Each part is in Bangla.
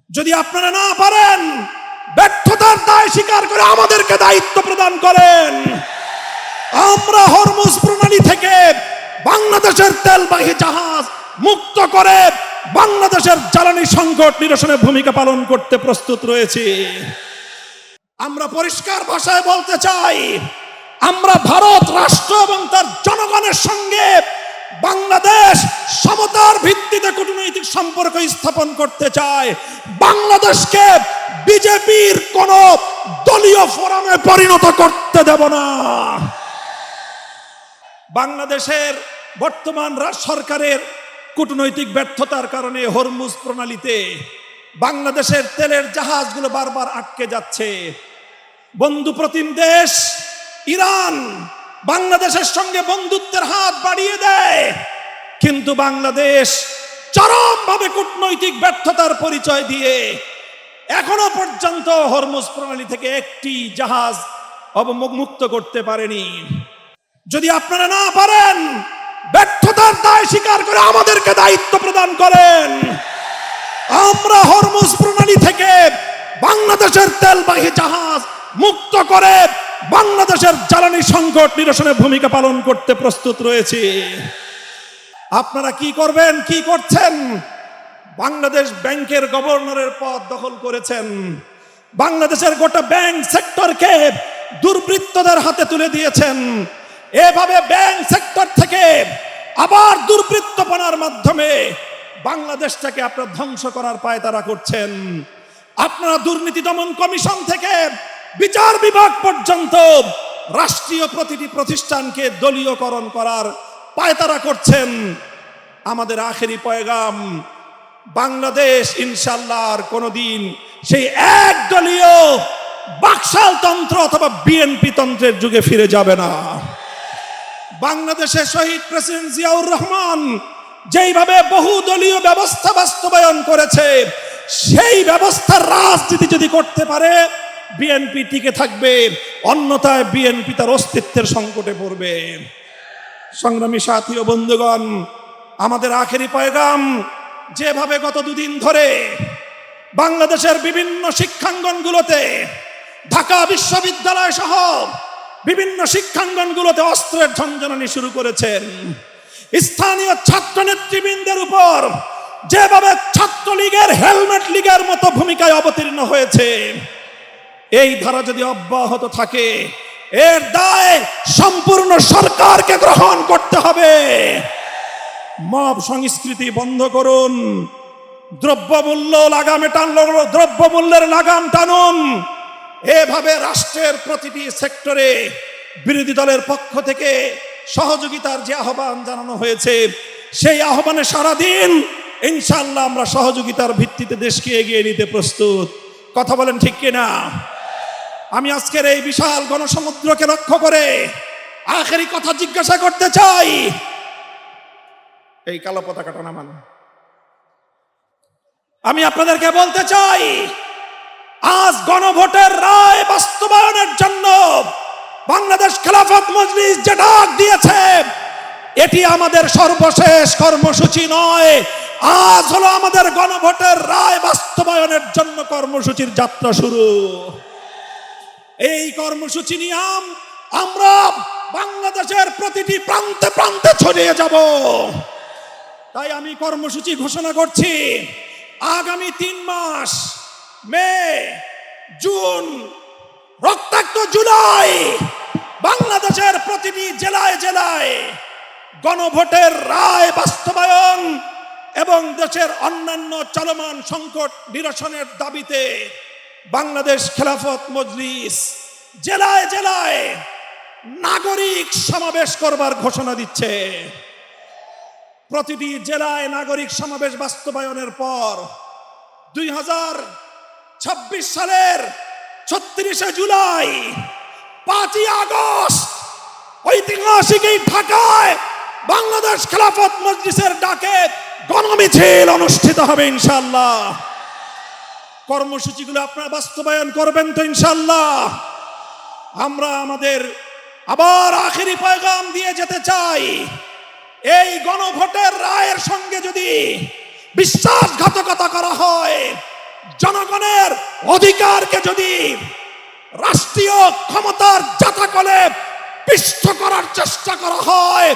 যদি আপনারা না পারেন, ব্যর্থতার দায় স্বীকার করে আমাদেরকে দায়িত্ব প্রদান করেন। আমরা হরমুজ প্রণালী থেকে বাংলাদেশের তেলবাহী জাহাজ মুক্ত করে বাংলাদেশের জ্বালানি সংকট নিরসনে ভূমিকা পালন করতে প্রস্তুত রয়েছি। আমরা পরিষ্কার ভাষায় বলতে চাই, আমরা ভারত রাষ্ট্র এবং তার জনগণের সঙ্গে বাংলাদেশ সমতার ভিত্তিতে কূটনৈতিক সম্পর্ক স্থাপন করতে চায়। বাংলাদেশকে বিজেপির কোন দলীয় ফোরামে পরিণত করতে দেব না। বাংলাদেশের বর্তমান সরকারের কূটনৈতিক ব্যর্থতার কারণে হরমুজ প্রণালীতে বাংলাদেশের তেলের জাহাজগুলো বারবার আটকে যাচ্ছে। বন্ধু প্রতিম দেশ ইরান বাংলাদেশের সঙ্গে বন্ধুত্বের হাত বাড়িয়ে দেয়, কিন্তু বাংলাদেশ চরমভাবে কূটনৈতিক ব্যর্থতার পরিচয় দিয়ে এখনো পর্যন্ত হরমুজ প্রণালী থেকে একটি জাহাজ অবমুক্ত করতে পারেনি। যদি আপনারা না পারেন, ব্যর্থতার দায় স্বীকার করে আমাদেরকে দায়িত্ব প্রদান করেন। আমরা হরমুজ প্রণালী থেকে বাংলাদেশের তেলবাহী জাহাজ মুক্ত করে বাংলাদেশের জ্বালানি সংকট নিরসনে ভূমিকা পালন করতে প্রস্তুত রয়েছি। আপনারা কি করবেন, কি করছেন? বাংলাদেশ ব্যাংকের গভর্নরের পদ দখল করেছেন। বাংলাদেশের গোটা ব্যাংক সেক্টরকে দুর্বৃত্তদের হাতে তুলে দিয়েছেন। এভাবে ব্যাংক সেক্টর থেকে আবার দুর্বৃত্তপনার মাধ্যমে বাংলাদেশটাকে আপনারা ধ্বংস করার পায়তারা করছেন। আপনারা দুর্নীতি দমন কমিশন থেকে বিচার বিভাগ পর্যন্ত রাষ্ট্রীয় প্রতিটি প্রতিষ্ঠানকে দলীয়করণ করার পায়তারা করছেন। আমাদের আখেরি পয়গাম, বাংলাদেশ ইনশাআল্লাহ আর কোনোদিন সেই একদলীয় বাকশাল তন্ত্র অথবা বিএনপি তন্ত্রের যুগে ফিরে যাবে না। বাংলাদেশের শহীদ প্রেসিডেন্ট জিয়াউর রহমান যেইভাবে বহুদলীয় ব্যবস্থা বাস্তবায়ন করেছে, সেই ব্যবস্থার রাজনীতি যদি করতে পারে বিএনপি টিকে থাকবে, অন্যথায় বিএনপি তার অস্তিত্বের সংকটে পড়বে। সংগ্রামী সাথী ও বন্ধুগণ, আমাদের আখেরি পয়গাম, যেভাবে গত দুদিন ধরে বাংলাদেশের বিভিন্ন শিক্ষাঙ্গনগুলোতে, ঢাকা বিশ্ববিদ্যালয় সহ বিভিন্ন শিক্ষাঙ্গনগুলোতে অস্ত্রের ঝঞ্ঝনানি শুরু করেছেন, স্থানীয় ছাত্র নেতৃবৃন্দের উপর যেভাবে ছাত্রলীগের হেলমেট লীগের মতো ভূমিকায় অবতীর্ণ হয়েছে, এই ধারা যদি অব্যাহত থাকে এর দায় সম্পূর্ণ সরকারকে গ্রহণ করতে হবে। মব সংস্কৃতি বন্ধ করুন, দ্রব্যমূল্য লাগামে টানলো, দ্রব্যমূল্যের লাগাম টানুন। এভাবে রাষ্ট্রের প্রতিটি সেক্টরে বিরোধী দলের পক্ষ থেকে সহযোগিতার যে আহ্বান জানানো হয়েছে, সেই আহ্বানে সারা দিন ইনশাআল্লাহ আমরা সহযোগিতার ভিত্তিতে দেশকে এগিয়ে নিতে প্রস্তুত। কথা বলেন ঠিক কিনা? আমি আজকের এই বিশাল গণসমুদ্রকে লক্ষ্য করে আখেরি কথা জিজ্ঞাসা করতে চাই। এই কালো পতাকাটা নামান। আমি আপনাদেরকে বলতে চাই, আজ গণভোটের রায় বাস্তবায়নের জন্য বাংলাদেশ খেলাফত মজলিস যে ডাক দিয়েছে, এটি আমাদের সর্বশেষ কর্মসূচি নয়। আজ হলো আমাদের গণভোটের রায় বাস্তবায়নের জন্য কর্মসূচির যাত্রা শুরু। এই কর্মসূচি নিয়ে আমরা বাংলাদেশের প্রতিটি প্রান্তে প্রান্তে ছড়িয়ে যাব। তাই আমি কর্মসূচি ঘোষণা করছি, আগামী 3 মাস, মে, জুন, রক্তাক্ত জুলাই, বাংলাদেশের প্রতিটি জেলায় জেলায় গণভোটের রায় বাস্তবায়ন এবং দেশের অন্যান্য চলমান সংকট নিরসনের দাবিতে বাংলাদেশ খেলাফত মজলিস জেলায় জেলায় নাগরিক সমাবেশ করবার ঘোষণা দিচ্ছে। প্রতিটি জেলায় নাগরিক সমাবেশ বাস্তবায়নের পর 2026 সালের 36শে জুলাই, 5ই আগস্ট ঐতিহাসিক এই ঢাকায় বাংলাদেশ খেলাফত মজলিসের ডাকে গণমিছিল অনুষ্ঠিত হবে ইনশাআল্লাহ। কর্মসূচিগুলো আপনারা বাস্তবায়ন করবেন তো ইনশাআল্লাহ? আমরা আমাদের আবার আখেরি পয়গাম দিয়ে যেতে চাই, এই গণভোটের রায়ের সঙ্গে যদি বিশ্বাসঘাতকতা করা হয়, জনগণের অধিকারকে যদি রাষ্ট্রীয় ক্ষমতার জাতাকলে পিষ্ট করার চেষ্টা করা হয়,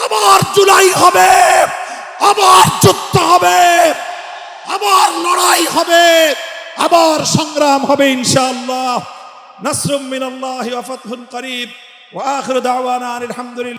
আবার জুলাই হবে, আবার যুদ্ধ হবে, আবার লড়াই হবে, আবার সংগ্রাম হবে ইনশাআল্লাহ। নাসরুম মিনাল্লাহি ওয়া ফাতহুন করিব ওয়া আখিরু দাওয়ানা আলহামদুলিল্লাহ।